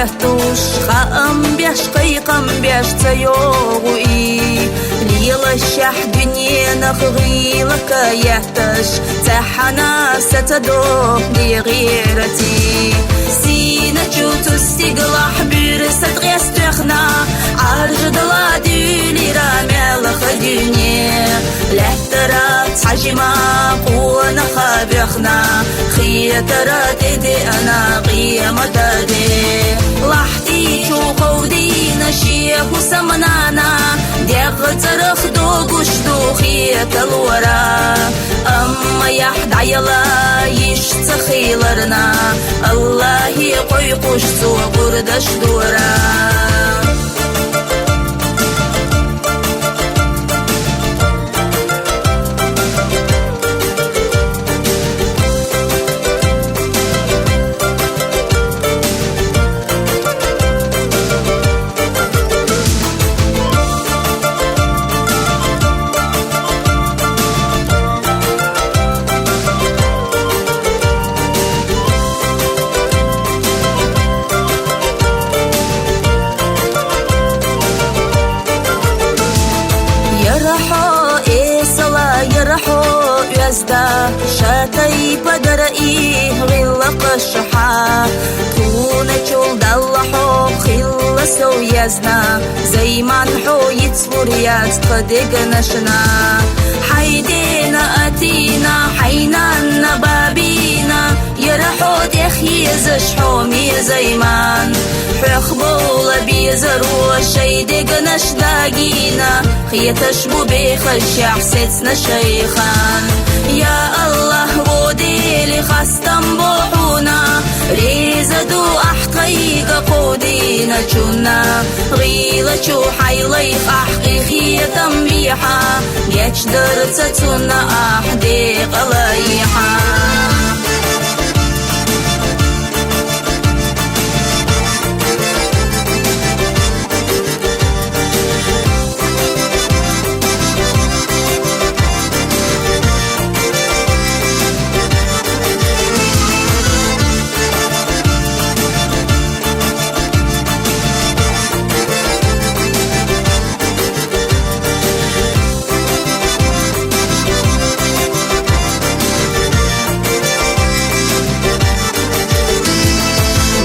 بيهتوش خام بيش قيقم بيش تيوغوي ليلة الشح دنيا نخغيلك يهتش تحنا ستدوه دي غيرتي سينا جوتو استقلح برست غيستخنا عرج دلادي لرامي لخدنيا لحترات حجما قونا خابخنا خيترات دي انا قيمة دي لحتي شو قودينا شيخ وسمنانا ديغ ترخ دوغوش دو خيت الورا اما يحد عيلا يشتخيلرنا الله يقوي قشتو قردش دورا شاتي بدرئي غلق الشحا تونا جول دلحو خلا سويزنا زي ما نحو يتصوريات قدق نشنا حيدينا أتينا حينانا بابينا يرحو تخيز شحومي زيمان حخبول بيزرو الشيدق نشداقينا خيتشبو بيخش حسيتنا شيخان يا الله غودي لي خستم بوحونا ريزدو أحقيق قودينا جونا غيلة شو حيليخ أحقي خيتم بيحا يجدر تتونا أحديق ليحا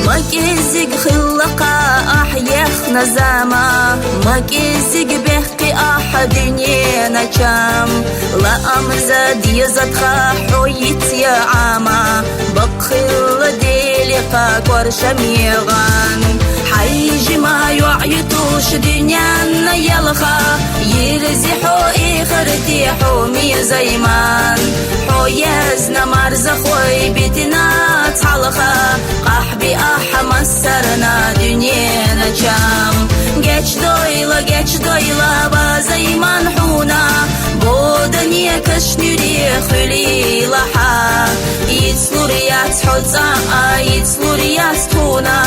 مكيزق خلقا أحيخ نزاما مكيزق بحكي أحدني نجام لا أمزد يزدخا حويت يا عاما بقخل ديلقا كورشميغان حيجي ما يعيطوش دنيانا يلخا يرزحو إخرتي حومي زيمان حويزنا مرزخوي بيتنا تحلخا قحبي أحمى سرنا دنيانا جام جيش دويلا بازيمان حونا بودنيا كشنيري خلي لحا يتسلوريات حوتا يتسلوريات تونا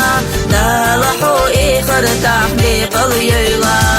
دالحو إخر تحديق اليلا